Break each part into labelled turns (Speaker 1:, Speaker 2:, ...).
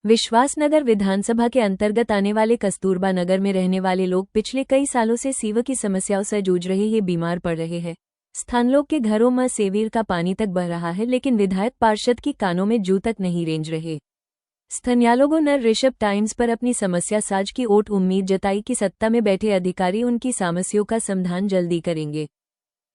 Speaker 1: विश्वासनगर विधानसभा के अंतर्गत आने वाले कस्तूरबा नगर में रहने वाले लोग पिछले कई सालों से सीवर की समस्याओं से जूझ रहे हैं, बीमार पड़ रहे हैं। स्थान लोग के घरों में सेवीर का पानी तक बह रहा है, लेकिन विधायक पार्षद की कानों में जू तक नहीं रेंज रहे। स्थानीय लोगों ने ऋषभ टाइम्स पर अपनी समस्या साझ की ओट उम्मीद जताई कि सत्ता में बैठे अधिकारी उनकी समस्याओं का समाधान जल्दी करेंगे।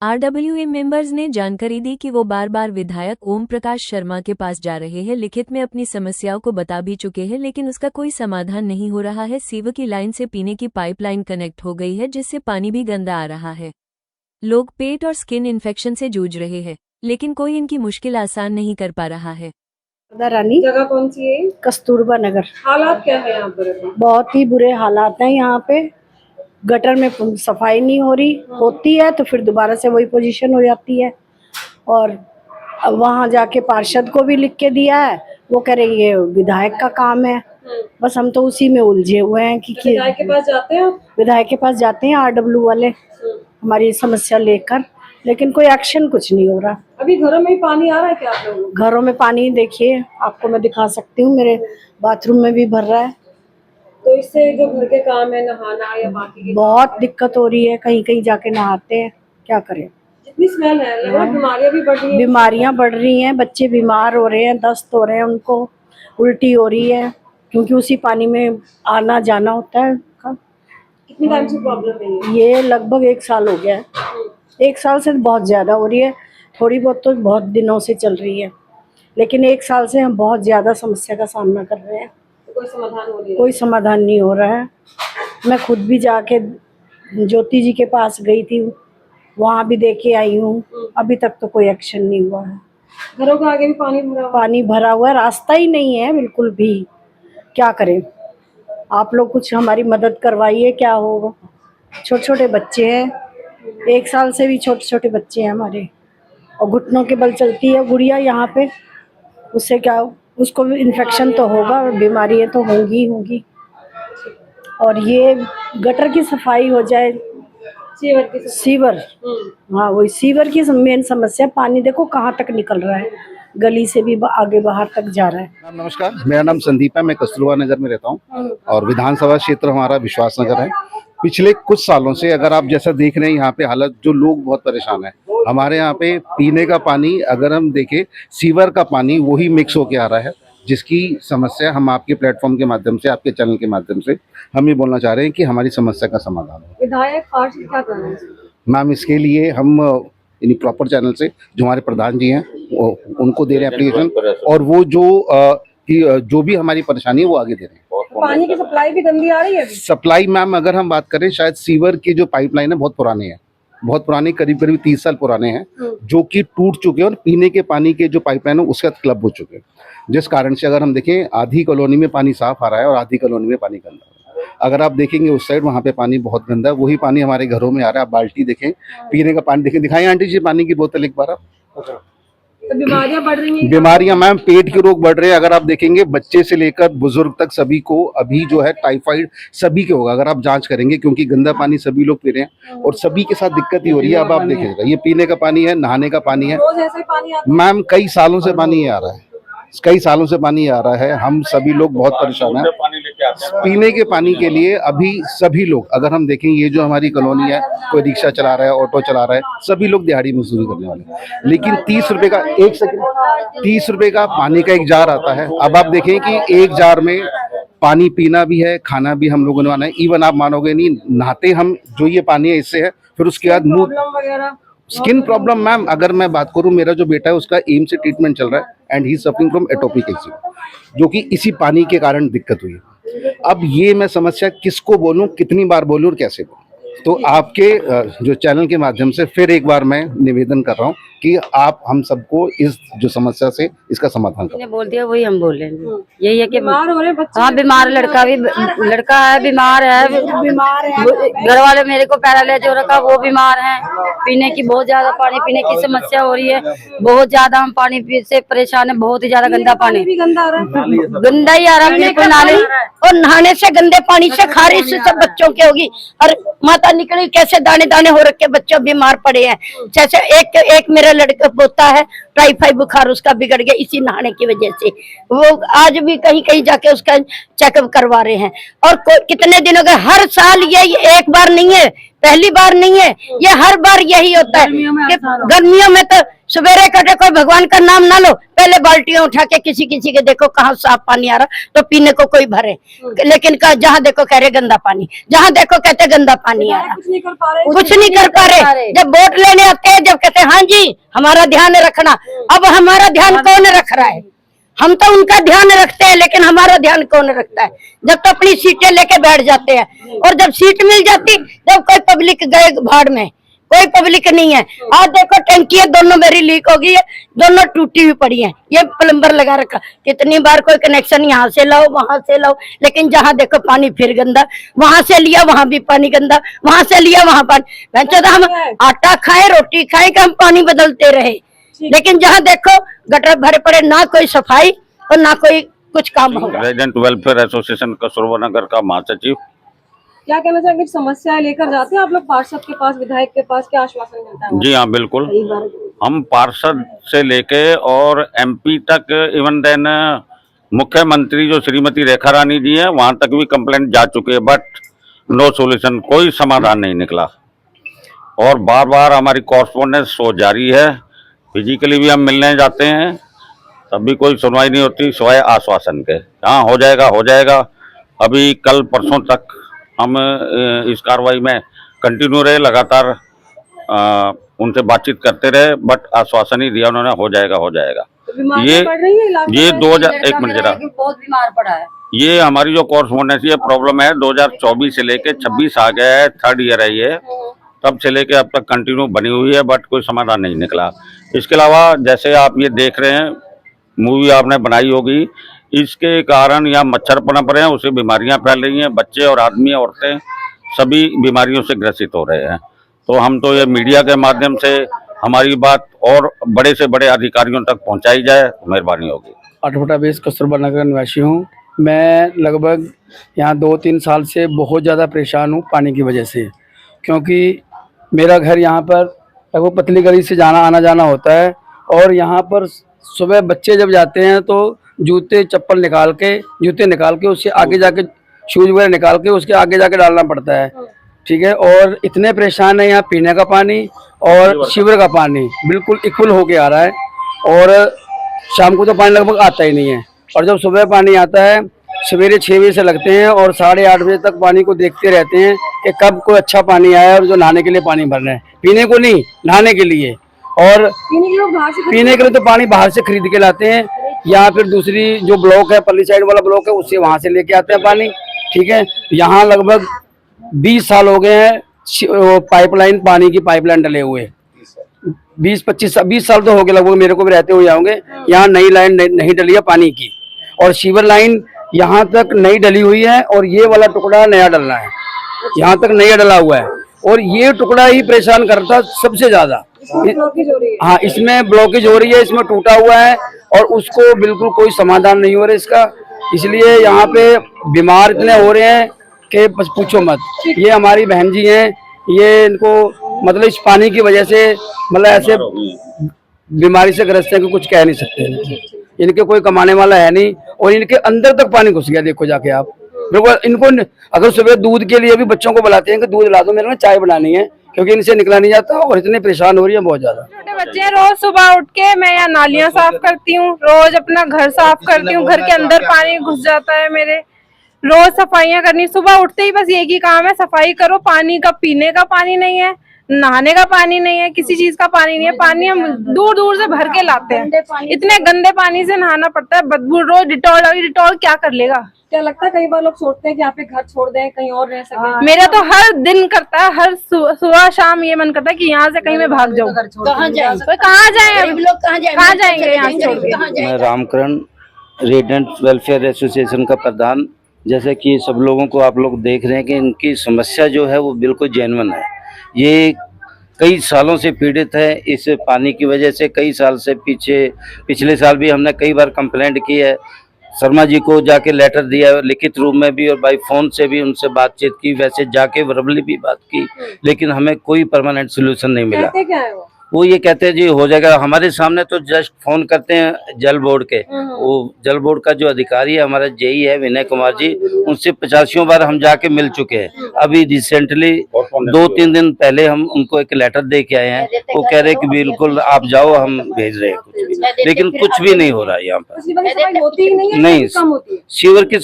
Speaker 1: आरडब्ल्यूए मेंबर्स ने जानकारी दी कि वो बार बार विधायक ओम प्रकाश शर्मा के पास जा रहे हैं, लिखित में अपनी समस्याओं को बता भी चुके हैं, लेकिन उसका कोई समाधान नहीं हो रहा है। सीवर की लाइन से पीने की पाइपलाइन कनेक्ट हो गई है, जिससे पानी भी गंदा आ रहा है। लोग पेट और स्किन इन्फेक्शन से जूझ रहे हैं, लेकिन कोई इनकी मुश्किल आसान नहीं कर पा रहा है।
Speaker 2: रानी
Speaker 3: जगह कौन सी है?
Speaker 2: कस्तूरबा नगर।
Speaker 3: हालात क्या है यहाँ पर?
Speaker 2: बहुत ही बुरे हालात हैं यहाँ पे। गटर में सफाई नहीं हो रही, होती है तो फिर दोबारा से वही पोजीशन हो जाती है। और अब वहाँ जाके पार्षद को भी लिख के दिया है, वो कह रहे ये विधायक का काम है। बस हम तो उसी में उलझे हुए हैं कि
Speaker 3: विधायक के पास जाते हैं?
Speaker 2: विधायक के पास जाते हैं आरडब्ल्यू वाले हमारी समस्या लेकर, लेकिन कोई एक्शन कुछ नहीं हो रहा।
Speaker 3: अभी घरों में ही पानी आ रहा है क्या आप लोगों को?
Speaker 2: घरों में पानी देखिए, आपको मैं दिखा सकती हूँ, मेरे बाथरूम में भी भर रहा है।
Speaker 3: तो इससे जो घर के काम है, नहाना या बाकी के
Speaker 2: बहुत दिक्कत हो रही है, कहीं कहीं जाके नहाते हैं, क्या करें।
Speaker 3: जितनी स्मेल है, लग रहा है बीमारियां भी बढ़ रही हैं।
Speaker 2: बीमारियां बढ़ रही हैं, बच्चे बीमार हो रहे हैं, दस्त हो रहे हैं, उनको उल्टी हो रही है, क्योंकि उसी पानी में आना जाना होता है।
Speaker 3: कितनी टाइम से प्रॉब्लम है
Speaker 2: ये लगभग 1 साल हो गया है। 1 साल से बहुत ज्यादा हो रही है, थोड़ी बहुत तो बहुत दिनों से चल रही है, लेकिन 1 साल से हम बहुत ज्यादा समस्या का सामना कर रहे हैं।
Speaker 3: कोई समाधान हो रही है?
Speaker 2: कोई समाधान नहीं हो रहा है। मैं खुद भी जाके ज्योति जी के पास गई थी, वहाँ भी देख के आई हूँ, अभी तक तो कोई एक्शन नहीं हुआ है।
Speaker 3: घरों के आगे भी पानी भरा हुआ है,
Speaker 2: रास्ता ही नहीं है बिल्कुल भी। क्या करें, आप लोग कुछ हमारी मदद करवाइए, क्या होगा। छोटे छोटे बच्चे हैं, 1 साल से भी छोटे छोटे बच्चे हैं हमारे, और घुटनों के बल चलती है गुड़िया यहाँ पे। उससे क्या, उसको भी इन्फेक्शन तो होगा, बीमारियाँ तो होंगी। और ये गटर की सफाई हो जाए, सीवर, हाँ वही सीवर की मेन समस्या। पानी देखो कहाँ तक निकल रहा है, गली से भी आगे बाहर तक जा रहा है।
Speaker 4: नमस्कार, मेरा नाम संदीप है, मैं कस्तूरबा नगर में रहता हूँ और विधानसभा क्षेत्र हमारा विश्वासनगर है। पिछले कुछ सालों से अगर आप जैसा देख रहे हैं यहाँ पे हालत, जो लोग बहुत परेशान हैं। हमारे यहाँ पे पीने का पानी अगर हम देखें, सीवर का पानी वही मिक्स होके आ रहा है, जिसकी समस्या हम आपके प्लेटफॉर्म के माध्यम से, आपके चैनल के माध्यम से हम ये बोलना चाह रहे हैं कि हमारी समस्या का समाधान हो।
Speaker 3: विधायक पार्षद क्या कर रहे हैं
Speaker 4: मैम? इसके लिए हम इन प्रॉपर चैनल से जो हमारे प्रधान जी हैं उनको दे रहे हैं एप्लीकेशन, और वो जो भी हमारी परेशानी है वो आगे दे रहे हैं।
Speaker 3: पानी की सप्लाई भी गंदी आ रही है?
Speaker 4: सप्लाई मैम अगर हम बात करें, शायद सीवर की जो पाइपलाइन है बहुत पुराने हैं, बहुत पुराने, करीब 30 साल पुराने हैं, जो कि टूट चुके हैं और पीने के पानी के जो पाइपलाइन है उसके साथ क्लब हो चुके हैं, जिस कारण से अगर हम देखें आधी कॉलोनी में पानी साफ आ रहा है और आधी कॉलोनी में पानी गंदा आ रहा है। अगर आप देखेंगे उस साइड, वहाँ पे पानी बहुत गंदा है, वही पानी हमारे घरों में आ रहा है। आप बाल्टी देखें, पीने का पानी देखें, दिखाएं आंटी जी पानी की बोतल एक बार आप।
Speaker 3: तो बीमारियां बढ़ रही हैं?
Speaker 4: बीमारियां मैम, पेट के रोग बढ़ रहे हैं। अगर आप देखेंगे बच्चे से लेकर बुजुर्ग तक सभी को अभी जो है टाइफाइड सभी के होगा, अगर आप जांच करेंगे, क्योंकि गंदा पानी सभी लोग पी रहे हैं और सभी के साथ दिक्कत ही हो रही है। अब आप देखिएगा, ये पीने का पानी है, नहाने का पानी है।
Speaker 3: रोज ऐसे ही पानी आता है?
Speaker 4: मैम कई सालों से पानी आ रहा है, कई सालों से पानी आ रहा है। हम सभी लोग बहुत परेशान हैं पीने के पानी के लिए। अभी सभी लोग, अगर हम देखें, ये जो हमारी कॉलोनी है, कोई रिक्शा चला रहा है, ऑटो चला रहा है, सभी लोग दिहाड़ी मजदूरी करने वाले, लेकिन 30 रुपए का 30 रुपए का पानी का एक जार आता है। अब आप देखें कि एक जार में पानी पीना भी है, खाना भी हम लोगों ने आना है। इवन आप मानोगे नहीं, नहाते हम जो ये पानी है इससे है, फिर उसके बाद मुंह
Speaker 3: वगैरह
Speaker 4: स्किन प्रॉब्लम। मैम अगर मैं बात करूं, मेरा जो बेटा है उसका एम्स से ट्रीटमेंट चल रहा है and he suffering from atopic eczema, जो कि इसी पानी के कारण दिक्कत हुई है। अब ये मैं समस्या किसको बोलूं, कितनी बार बोलूं और कैसे बोलूं? तो आपके जो चैनल के माध्यम से फिर एक बार मैं निवेदन कर रहा हूं कि आप हम सबको इस जो समस्या से इसका समाधान करें।
Speaker 5: बोल दिया वही हम बोल रहे हैं, यही है कि
Speaker 3: बीमार हो रहे बच्चे?
Speaker 5: हाँ बीमार, लड़का है बीमार है, घर वाले मेरे को पैरालाइज हो रखा, वो बीमार है। पीने की बहुत ज्यादा, पानी पीने की समस्या हो रही है बहुत ज्यादा। हम पानी से परेशान है, बहुत ही ज्यादा गंदा पानी,
Speaker 3: गंदा आ रहा है,
Speaker 5: गंदा ही आ रहा है बिल्कुल नाले।
Speaker 2: और नहाने से गंदे पानी से खारिश से सब बच्चों के होगी, और माता निकली कैसे दाने दाने हो रखे, बच्चों बीमार पड़े हैं। जैसे एक मेरा
Speaker 5: मेरा लड़का पोता है, टाइफाइड बुखार उसका बिगड़ गया इसी नहाने की वजह से। वो आज भी कहीं कहीं जाके उसका चेकअप करवा रहे हैं। और कितने दिन हो गए, हर साल ये एक बार नहीं है, पहली बार नहीं है, ये हर बार यही होता है कि गर्मियों में तो सवेरे कटे कोई भगवान का नाम ना लो, पहले बाल्टियां उठा के किसी किसी के देखो कहाँ साफ पानी आ रहा तो पीने को कोई भरे, लेकिन जहाँ देखो कह रहे गंदा पानी, जहाँ देखो कहते गंदा पानी आ रहा,
Speaker 3: कुछ नहीं कर पा रहे।
Speaker 5: कुछ नहीं कर पा रहे। जब वोट लेने आते हैं, जब कहते हैं हाँ जी हमारा ध्यान रखना, अब हमारा ध्यान कौन रख रहा है? हम तो उनका ध्यान रखते हैं, लेकिन हमारा ध्यान कौन रखता है? जब तो अपनी सीटें लेके बैठ जाते हैं, और जब सीट मिल जाती जब कोई पब्लिक गए भाड़ में, कोई पब्लिक नहीं है। आज देखो टंकियां दोनों मेरी लीक हो गई है, दोनों टूटी हुई पड़ी हैं, ये प्लम्बर लगा रखा। कितनी बार कोई कनेक्शन यहाँ से लाओ वहां से लाओ, लेकिन जहाँ देखो पानी फिर गंदा, वहां से लिया वहां भी पानी गंदा, वहां से लिया वहां पानी। तो हम आटा खाए रोटी खाए कि हम पानी बदलते रहे, लेकिन जहाँ देखो गटर भरे पड़े, ना कोई सफाई और ना कोई कुछ काम होगा।
Speaker 6: रेजिडेंट वेलफेयर एसोसिएशन कस्तूरबा नगर का महासचिव।
Speaker 3: क्या कहना चाहेंगे, समस्याएं लेकर जाते हैं आप लोग पार्षद के पास, विधायक के पास, क्या आश्वासन मिलता है?
Speaker 6: जी हाँ बिल्कुल, हम पार्षद से लेके और एमपी तक, इवन देन मुख्यमंत्री जो श्रीमती रेखा रानी जी हैं वहां तक भी कंप्लेंट जा चुके हैं, बट नो सॉल्यूशन, कोई समाधान नहीं निकला। और बार बार हमारी कॉरस्पॉन्डेंस जारी है, फिजिकली भी हम मिलने जाते हैं, तब भी कोई सुनवाई नहीं होती सिवाय आश्वासन के। हाँ हो जाएगा हो जाएगा। अभी कल परसों तक हम इस कार्रवाई में कंटिन्यू रहे, लगातार उनसे बातचीत करते रहे, बट आश्वासन ही दिया उन्होंने, हो जाएगा हो जाएगा।
Speaker 3: तो बीमारियां बढ़ रही है इलाके में?
Speaker 6: 1 मिनट जरा,
Speaker 5: बहुत बीमार पड़ा है।
Speaker 6: ये हमारी जो कॉरस्पॉन्डेंस ये प्रॉब्लम है 2024 से लेके 26 आ गया है, 3rd ईयर है ये, तब से लेके अब तक कंटिन्यू बनी हुई है, बट कोई समाधान नहीं निकला। इसके अलावा जैसे आप ये देख रहे हैं, मूवी आपने बनाई होगी, इसके कारण यहाँ मच्छर पनप रहे हैं, उससे बीमारियां फैल रही हैं, बच्चे और आदमी औरतें सभी बीमारियों से ग्रसित हो रहे हैं। तो हम तो ये मीडिया के माध्यम से हमारी बात और बड़े से बड़े अधिकारियों तक पहुंचाई जाए, मेहरबानी होगी।
Speaker 7: 8/20 कस्तूरबा नगर निवासी हूँ। मैं लगभग यहाँ 2-3 साल से बहुत ज़्यादा परेशान हूँ पानी की वजह से, क्योंकि मेरा घर यहाँ पर लगभग पतली गली से जाना आना जाना होता है, और यहाँ पर सुबह बच्चे जब जाते हैं तो जूते निकाल के उससे आगे जाके शूज वगैरह निकाल के उसके आगे जाके डालना पड़ता है, ठीक है। और इतने परेशान है, यहाँ पीने का पानी और सीवर का पानी बिल्कुल इक्वल होके आ रहा है, और शाम को तो पानी लगभग आता ही नहीं है। और जब सुबह पानी आता है, सवेरे 6 बजे से लगते हैं और 8:30 बजे तक पानी को देखते रहते हैं कि कब कोई अच्छा पानी आया, और जो नहाने के लिए पानी भरना है, पीने को नहीं, नहाने के लिए। और पीने के लिए तो पानी बाहर से खरीद के लाते हैं, या फिर दूसरी जो ब्लॉक है, पल्ली साइड वाला ब्लॉक है, उससे वहां से लेके आते हैं पानी, ठीक है। यहाँ लगभग 20 साल हो गए हैं पाइपलाइन, पानी की पाइपलाइन डले हुए, 20 साल तो हो गए लगभग, मेरे को भी रहते हुए होंगे। यहाँ नई लाइन नहीं डली है पानी की, और सीवर लाइन यहाँ तक नई डली हुई है, और ये वाला टुकड़ा नया डलना है, यहाँ तक नया डला हुआ है, और ये टुकड़ा ही परेशान करता सबसे ज्यादा। हाँ, इसमें ब्लॉकेज हो रही है, इसमें टूटा हुआ है, और उसको बिल्कुल कोई समाधान नहीं हो रहा इसका। इसलिए यहाँ पे बीमार इतने हो रहे हैं कि बस पूछो मत। ये हमारी बहन जी हैं, ये इनको मतलब इस पानी की वजह से मतलब ऐसे बीमारी से ग्रस्त हैं कि कुछ कह नहीं सकते। इनके कोई कमाने वाला है नहीं, और इनके अंदर तक पानी घुस गया, देखो जाके आप। इनको अगर सुबह दूध के लिए भी बच्चों को बुलाते हैं कि दूध ला दो, मेरे को चाय बनानी है, क्योंकि इनसे निकला नहीं जाता, और इतने परेशान हो रही है बहुत ज्यादा।
Speaker 8: छोटे बच्चे रोज सुबह उठ के मैं यहाँ नालियाँ साफ करती हूँ, रोज अपना घर साफ करती हूँ, घर के अंदर पानी घुस जाता है मेरे, रोज सफाइयाँ करनी, सुबह उठते ही बस एक ही काम है, सफाई करो। पानी का पीने का पानी नहीं है, नहाने का पानी नहीं है, किसी चीज का पानी नहीं है। पानी हम दूर दूर से भर के लाते हैं, इतने गंदे पानी से नहाना पड़ता है, बदबू। रोज डिटॉल क्या कर लेगा?
Speaker 3: क्या लगता है कई बार लोग सोचते हैं कि यहाँ पे घर छोड़ दें, कहीं और रह सके?
Speaker 8: मेरा तो हर दिन करता है, हर सुबह शाम ये मन करता है कि यहाँ से कहीं मैं भाग जाऊँ। कहाँ जाए, कहाँ जाएंगे यहाँ छोड़ के?
Speaker 9: मैं रामकरण, रेजिडेंट वेलफेयर एसोसिएशन का प्रधान। जैसे कि सब लोगों को आप लोग देख रहे हैं कि इनकी समस्या जो है वो बिल्कुल जेन्युइन है। ये कई सालों से पीड़ित है इस पानी की वजह से। कई साल से पिछले साल भी हमने कई बार कंप्लेंट की है, शर्मा जी को जाके लेटर दिया है, लिखित रूप में भी, और बाई फोन से भी उनसे बातचीत की, वैसे जाके वर्बली भी बात की, लेकिन हमें कोई परमानेंट सोल्यूशन नहीं मिला।
Speaker 3: क्या है
Speaker 9: वो ये कहते हैं जी हो जाएगा। हमारे सामने तो जस्ट फोन करते हैं जल बोर्ड के, वो जल बोर्ड का जो अधिकारी है हमारा जेई है विनय कुमार जी, उनसे 50 बार हम जाके मिल चुके हैं। अभी रिसेंटली 2-3 दिन पहले हम उनको एक लेटर दे के आए हैं, वो कह रहे हैं कि बिल्कुल आप जाओ, हम भेज रहे हैं कुछ भी, लेकिन कुछ भी नहीं हो रहा है यहाँ पर।
Speaker 3: सीवर की सफाई होती ही नहीं है,
Speaker 9: नहीं,
Speaker 3: कम होती है।
Speaker 9: सीवर की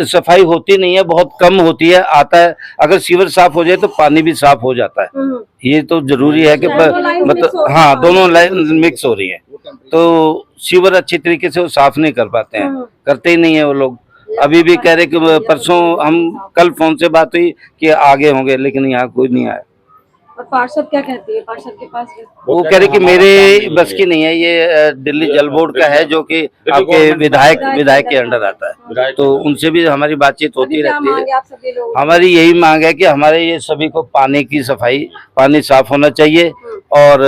Speaker 9: सफाई होती नहीं है, बहुत कम होती है। आता है अगर सीवर साफ हो जाए तो पानी भी साफ हो जाता है। ये तो जरूरी है कि मतलब हाँ, दोनों लाइन मिक्स हो रही है, तो सीवर अच्छी तरीके से वो साफ नहीं कर पाते हैं, करते ही नहीं है वो लोग। अभी भी कह रहे कि परसों हम कल फोन से बात हुई कि आगे होंगे, लेकिन यहाँ कोई नहीं आया।
Speaker 3: और पार्षद क्या कहती है? पार्षद के पास
Speaker 9: वो कह रहे कि मेरे बस की नहीं है, ये दिल्ली जल बोर्ड का है, जो कि आपके विधायक के अंडर आता है, तो उनसे भी हमारी बातचीत होती रहती है।
Speaker 3: आप सभी लोग
Speaker 9: हमारी यही मांग है कि हमारे ये सभी को पानी की सफाई, पानी साफ होना चाहिए, और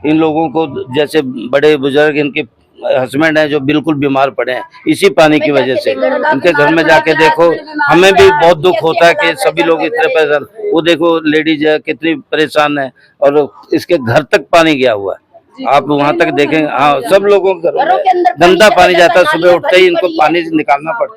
Speaker 9: इन लोगों को जैसे बड़े बुजुर्ग इनके हस्बैंड हैं जो बिल्कुल बीमार पड़े हैं इसी पानी की वजह से, उनके घर में जाके देखो, हमें भी बहुत दुख होता है कि सभी लोग इतने परेशान। वो देखो लेडीज है कितनी परेशान है, और इसके घर तक पानी गया हुआ है, आप वहां तक देखें। हाँ, सब लोगों के घरों में गंदा पानी जाता है, सुबह उठते ही इनको पानी निकालना पड़ता है।